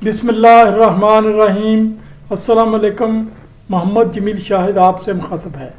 बिस्मिल्लाहिर्रहमानिर्रहीम। अस्सलाम वालेकुम। मोहम्मद जमील शाहिद आपसे मुखातब है।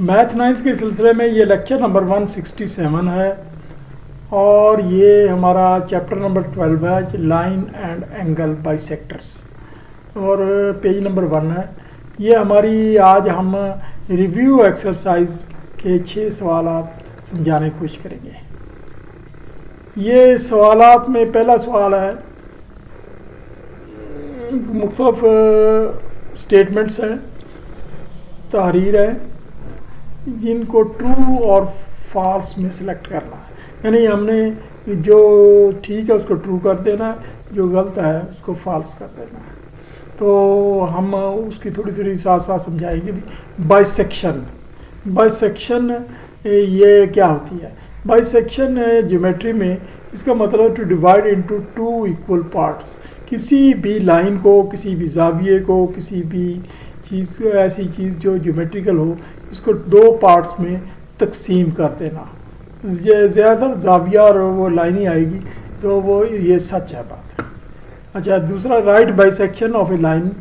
मैथ नाइन्थ के सिलसिले में ये लेक्चर नंबर 167 है और ये हमारा चैप्टर नंबर 12 है, लाइन एंड एंगल बाइसेक्टर्स, और पेज नंबर 1 है। ये हमारी आज हम रिव्यू एक्सरसाइज के 6 सवालात समझाने की कोशिश करेंगे। ये सवालात में पहला सवाल है, मुख्तलिफ स्टेटमेंट्स हैं, तहरीर है, जिनको ट्रू और फॉल्स में सिलेक्ट करना है। यानी हमने जो ठीक है उसको ट्रू कर देना है, जो गलत है उसको फॉल्स कर देना है। तो हम उसकी थोड़ी थोड़ी साथ साथ समझाएंगे भी। बाइसेक्शन ये क्या होती है? बाइसेक्शन ज्योमेट्री में इसका मतलब to divide into two equal parts. किसी भी लाइन को, किसी भी जाविये को, किसी भी चीज़ को, ऐसी चीज़ जो ज्योमेट्रिकल हो, इसको 2 पार्ट्स में तकसीम कर देना। ज़्यादातर जाविया और वो लाइन ही आएगी, तो वो ये सच है बात। अच्छा, दूसरा, right bisection of a line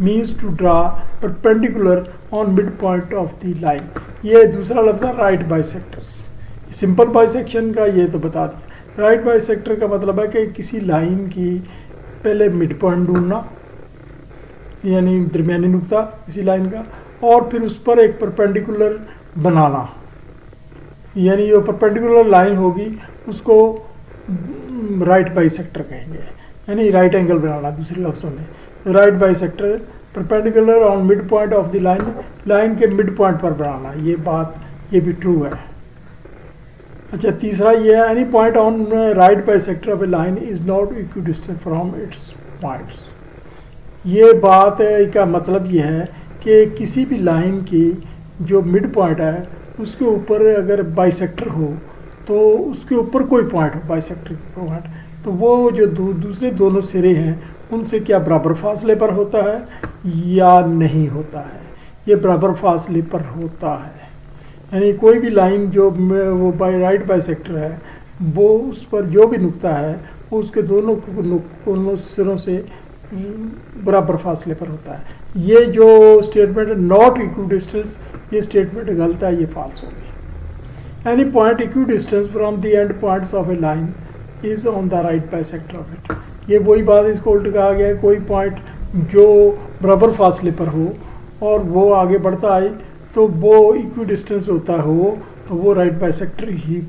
means to draw perpendicular on mid point of the line. ये दूसरा लफ्ज़ है राइट बाइसेक्टर्स। सिंपल बाइसेक्शन का ये तो बता दिया। राइट बाइसेक्टर का मतलब है कि किसी लाइन की पहले मिड पॉइंट ढूंढना, यानी दरमियानी नुक्ता किसी लाइन का, और फिर उस पर एक परपेंडिकुलर बनाना, यानी जो परपेंडिकुलर लाइन होगी उसको राइट बाइसेक्टर कहेंगे, यानी राइट एंगल बनाना दूसरे लफ्ज़ों में। तो right bisector perpendicular on mid point of the line, line के मिड पॉइंट पर बनाना। ये बात ये भी ट्रू है। अच्छा, तीसरा ये है, any point on right bisector of a line is not equidistant from it's points. ये बात का मतलब ये है कि किसी भी लाइन की जो मिड पॉइंट है उसके ऊपर अगर बाइसेक्टर हो, तो उसके ऊपर कोई पॉइंट हो बाइसेक्टर पॉइंट, तो वो जो दूसरे दोनों सिरे हैं उनसे क्या बराबर फासले पर होता है या नहीं होता है? ये बराबर फासले पर होता है। यानी कोई भी लाइन जो वो राइट बाइसेक्टर है, वो उस पर जो भी नुक्ता है वो उसके दोनों सिरों से बराबर फासले पर होता है। ये जो स्टेटमेंट नॉट इक्विडिस्टेंस, ये स्टेटमेंट गलत है, ये फॉल्स होगी। Any point equidistance from the end points of a line is on the right bisector of it. ये वही बात इसको उल्ट कहा गया है, कोई पॉइंट जो बराबर फासले पर हो और वो आगे बढ़ता है तो वो इक्विडिस्टेंस होता हो, तो वो राइट बाइसेक्टर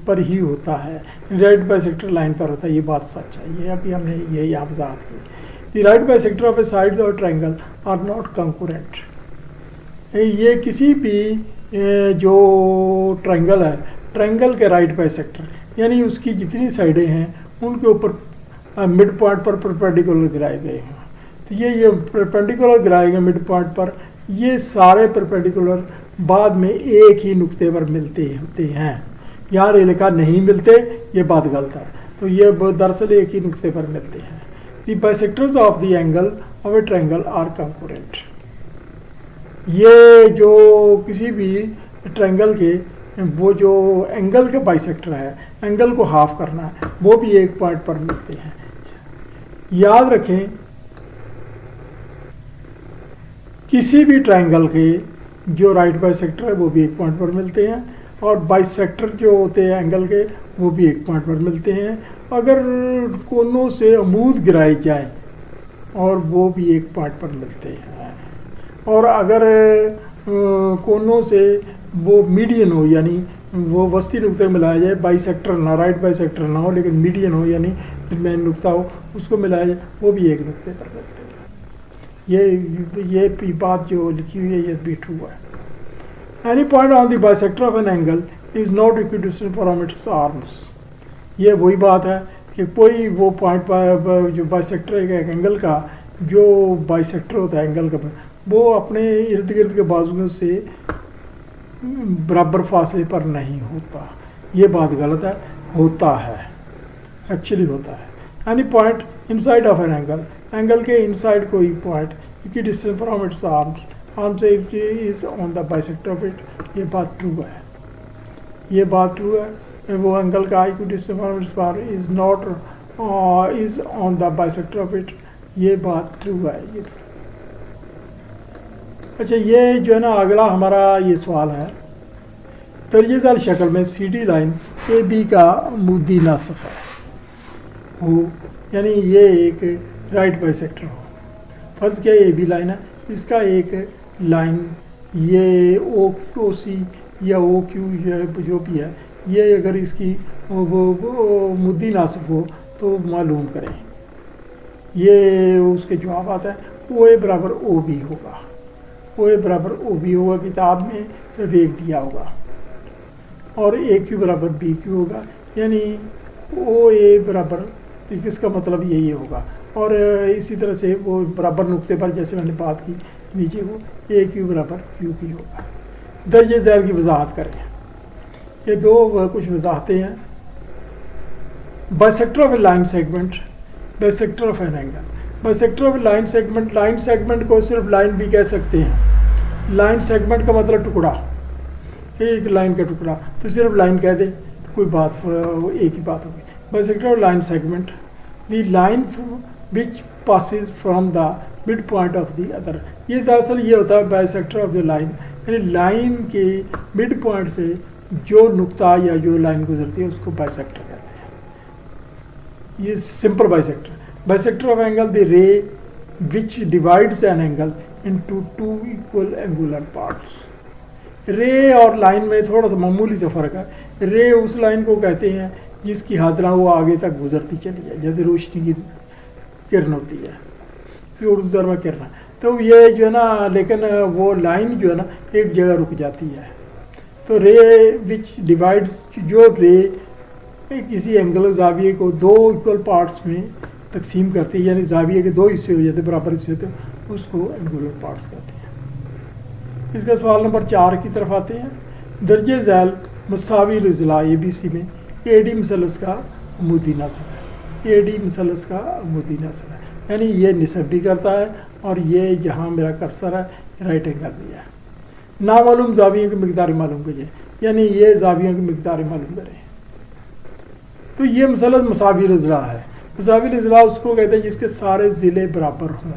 पर ही होता है, राइट बाइसेक्टर लाइन पर होता है। ये बात सच है। ये अभी हमने ये यहाँ वजाहत की। The right bisector of A sides और ट्रायंगल आर नॉट कंकरेंट। ये किसी भी जो ट्रायंगल है, ट्रायंगल के राइट बाइसेक्टर यानी उसकी जितनी साइडें हैं उनके ऊपर मिड पॉइंट पर परपेंडिकुलर गिराए गए हैं। तो ये परपेंडिकुलर गिराए गए मिड पॉइंट पर, ये सारे परपेंडिकुलर बाद में एक ही नुक्ते पर मिलते होते हैं। यहाँ लिखा नहीं मिलते, ये बात गलत है। तो ये दरअसल एक ही नुक्ते पर मिलते हैं। The bisectors of the angle of a triangle are concurrent. ये जो किसी भी ट्रायंगल के वो जो एंगल के बाइसेक्टर है, एंगल को हाफ करना है, वो भी एक पॉइंट पर मिलते हैं। याद रखें, किसी भी ट्रायंगल के जो राइट बाइसेक्टर है वो भी एक पॉइंट पर मिलते हैं, और बाइसेक्टर जो होते हैं एंगल के वो भी एक पॉइंट पर मिलते हैं। अगर कोनों से अमूद गिराए जाए और वो भी एक पॉइंट पर मिलते हैं, और अगर कोनों से वो मीडियन हो, यानी वो वस्ती नुक्ते मिलाया जाए, बाइसेक्टर ना, राइट बाइसेक्टर ना हो लेकिन मीडियन हो यानी मेन नुक्ता हो, उसको मिलाया जाए, वो भी एक नुक्ते पर मिलते हैं। ये बात जो लिखी हुई है ये भी ट्रू है। Any point on the bisector of an angle is not equidistant from its arms. ये वही बात है कि कोई वो पॉइंट पर जो बाइसेक्टर है एंगल का, जो बाइसेक्टर होता है एंगल का, वो अपने इर्द गिर्द के बाजुओं से बराबर फासले पर नहीं होता। ये बात गलत है, होता है, एक्चुअली होता है। Any point inside of an angle, angle के इनसाइड कोई point equidistant from its arms, arm से is on the bisector of it. ये बात ट्रू है, ये बात ट्रू है। वो एंगल का equidistant from it's arm is not is on the bisector of it, ये बात ट्रू है ये। अच्छा, ये जो है ना अगला हमारा ये सवाल है, दर्जे ज़ैल शक्ल में C D line A B का मुद्दी नासफ हो, यानी ये एक राइट बाइसेक्टर हो। फर्ज क्या ए बी लाइन है, इसका एक लाइन ये ओ सी या ओ क्यू जो भी है, ये अगर इसकी वो मुद्दी नासफ हो तो मालूम करें। ये उसके जवाब आता है ओ ए बराबर ओ बी होगा। ओ ए बराबर ओ बी होगा, किताब में सिर्फ एक दिया होगा, और ए क्यू बराबर बी क्यू होगा, यानी ओ ए बराबर, इसका मतलब यही होगा। और इसी तरह से वो बराबर नुक्ते पर जैसे मैंने बात की नीचे, वो ए क्यू बराबर क्यू पी होगा। दर्जे ज़ैल की वजाहत करें। ये दो कुछ वजाहतें हैं। Bisector of a line segment, bisector of an angle. Bisector of line segment, line segment को सिर्फ लाइन भी कह सकते हैं। लाइन सेगमेंट का मतलब टुकड़ा, एक लाइन का टुकड़ा, तो सिर्फ लाइन कह दे तो कोई बात, एक ही बात होगी। Bisector of line segment, the line which passes from the mid point of the other. ये दरअसल ये होता है बाइसेक्टर ऑफ द लाइन, यानी लाइन के मिड पॉइंट से जो नुक्ता या जो लाइन गुजरती है उसको बाइसेक्टर कहते हैं। ये simple bisector. Bisector of angle, the रे विच divides an angle into two equal angular parts. रे और लाइन में थोड़ा सा मामूली सा फर्क है। रे उस लाइन को कहते हैं जिसकी हादरा वो आगे तक गुजरती चली जाए, जैसे रोशनी की किरण होती है, इसे उर्दू दर में किरण। तो ये जो है ना, लेकिन वो लाइन जो है ना एक जगह रुक जाती है। तो रे विच डिवाइड्स, जो रे किसी एंगल जाविये को दो इक्वल पार्ट्स में तकसीम करती है, यानी जाविये के दो हिस्से हो जाते, बराबर हिस्से होते हैं, उसको एंगुलर पार्ट्स कहते हैं। इसका सवाल नंबर 4 की तरफ आते हैं। दर्जे ज़ैल मसावी अज़ला ए बी सी में ए डी मसलस का अमूदी नस्ब है। ए डी मसलस का अमूदी नस्ब है, यानी ये निस्ब भी करता है और ये जहाँ मेरा कर्सर है राइट एंगल भी है। नामालूम जावियों की मिकदार मालूम कीजिए, यानी ये जावियों की मिकदार मालूम करें। तो ये मसलस मसावी अज़ला है। मसावी अज़ला उसको कहते हैं जिसके सारे ज़िले बराबर हों।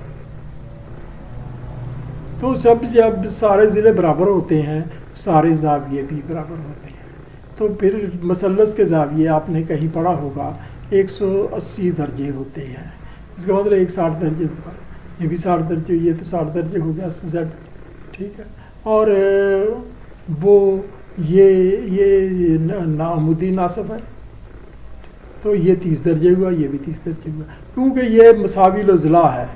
तो जब सारे ज़िले बराबर होते हैं सारे जाविये भी बराबर होते हैं। तो फिर मसलस के जाविये आपने कहीं पढ़ा होगा 180 दर्जे होते हैं, इसका मतलब 160 दर्जे होगा, ये भी 60 दर्जे, ये तो 60 दर्जे हो गया Z, ठीक है। और वो ये नामुद्दी नासफ है, तो ये 30 दर्जे हुआ, ये भी 30 दर्जे हुआ, क्योंकि ये मसावी अज़ला है,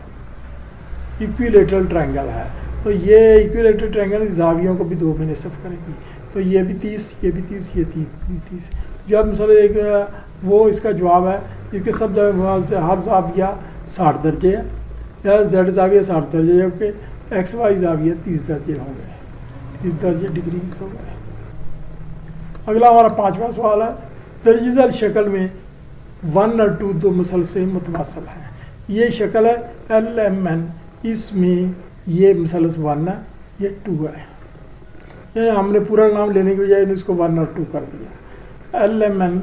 इक्विलेटरल ट्रायंगल है। तो ये इक्विलेटरल ट्रायंगल जावियों को भी दो में निस्ब करेगी। तो ये भी 30, ये भी 30, ये 30। जब मिसाल एक वो इसका जवाब है, इसके सब हर जाविया 60 दर्जे है, या Z जाविया 60 दर्जे, जबकि XY जाविया 30 दर्जे हो गए, 30 दर्जे डिग्रीज हो गए। अगला हमारा 5वां सवाल है। दर्जे ज़ैल शक्ल में 1 और 2 दो मुसलसल मुतमासल हैं। ये शक्ल है LMN, इसमें ये मुसलस 1 है, ये 2 है, यानी हमने पूरा नाम लेने की बजाय इसको 1 और 2 कर दिया। LMN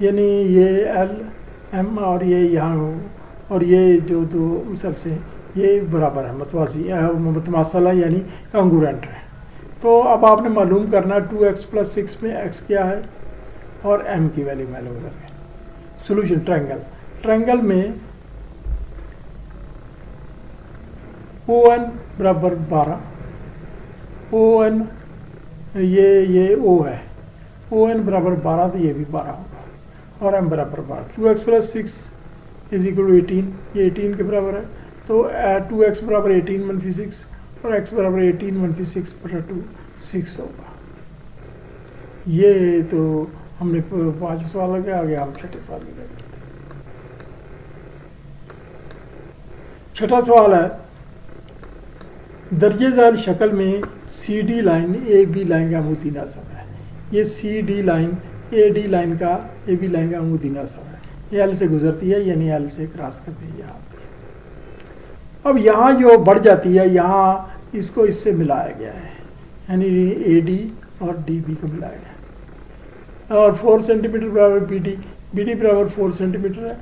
यानी ये LM और ये यहाँ हो, और ये जो दो मुसलसल ये बराबर है, मुतमासल है, यानी कांगुरेंट है। तो अब आपने मालूम करना 2x + 6 में x क्या है और m की वैल्यू मालूम करनी है। सोल्यूशन ट्रायंगल में ON बराबर 12, ON ये O है, ON बराबर 12, तो ये भी 12 होगा, और m बराबर 12। 2x + 6 = 18, ये 18 के बराबर है। तो 2x बराबर 18 - 6 और x बराबर 18 - 6/2 6 होगा। ये तो हमने 5 सवाल लगे, आगे हम 6ठे सवाल की करते हैं। 6ठा सवाल है। दर्जे ज़ैल शक्ल में CD लाइन AB लाइन का अमूदी नासब है। ये CD लाइन AD लाइन का AB लाइन का अमूदी नासब है। ये L से गुजरती है, यानी L से क्रॉस करती है यहाँ पे। अब यहाँ जो बढ़ जाती है, यहाँ इसको इससे मिलाया गया है, यानी AD और DB को मिलाया गया, और 4 सेंटीमीटर बराबर BD, BD बराबर 4 सेंटीमीटर है,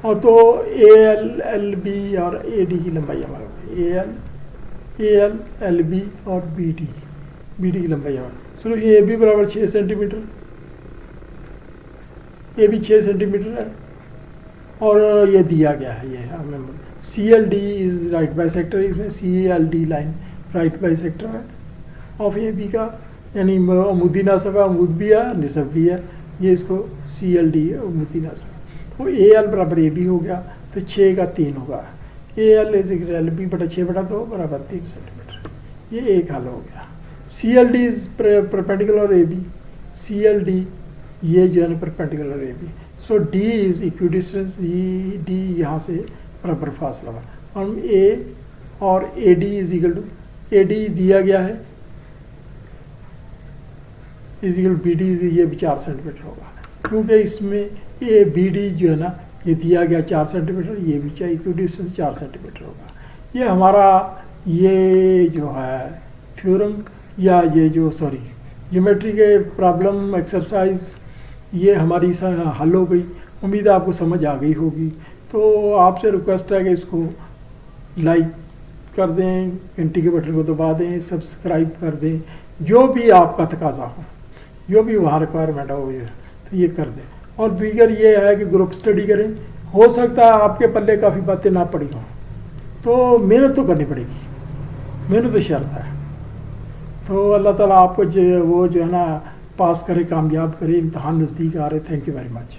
और तो ए एल एल बी और ए डी की लंबाई हमारा ए एल एल बी और बी डी की लंबाई हमारा। चलो ये बी बराबर 6 सेंटीमीटर, ये भी 6 सेंटीमीटर है और ये दिया गया है। ये हमें C L D is right bisector, इसमें C L D line right bisector है ऑफ ए बी का, यानी अमूदी नासब है, अमूद भी है निसब भी है, ये इसको सी एल डी है अमूदी नासब। तो ए एल बराबर ए बी हो गया, तो 6 का 3 होगा, A L is L B बटा 6/2 बराबर 3 सेंटीमीटर, ये एक हल हो गया। C L D is perpendicular A B, C L D ये जो है ना perpendicular A B, so D is equidistance, D यहाँ से बराबर फासला है, हम ए और A D is equal to, A D दिया गया है इज इक्वल बी डी, ये भी 4 सेंटीमीटर होगा, क्योंकि इसमें ए बी डी जो है ना ये दिया गया 4 सेंटीमीटर, ये भी चाहिए इक्विडिस्टेंस 4 सेंटीमीटर होगा। ये हमारा ये जो है थ्योरम या ये जो ज्योमेट्री के प्रॉब्लम एक्सरसाइज ये हमारी हल हो गई। उम्मीद है आपको समझ आ गई होगी। तो आपसे रिक्वेस्ट है कि इसको लाइक कर दें, घंटी के बटन को दबा दें, सब्सक्राइब कर दें, जो भी आपका तकाजा हो, जो भी वहाँ रिक्वायरमेंट हो तो ये कर दें। और दीगर ये है कि ग्रुप स्टडी करें, हो सकता है आपके पल्ले काफ़ी बातें ना पड़ी हों, तो मेहनत तो करनी पड़ेगी, मेहनत तो शर्त है। तो अल्लाह ताला आपको वो जो है ना पास करे, कामयाब करे। इम्तहान नज़दीक आ रहे। Thank you very much.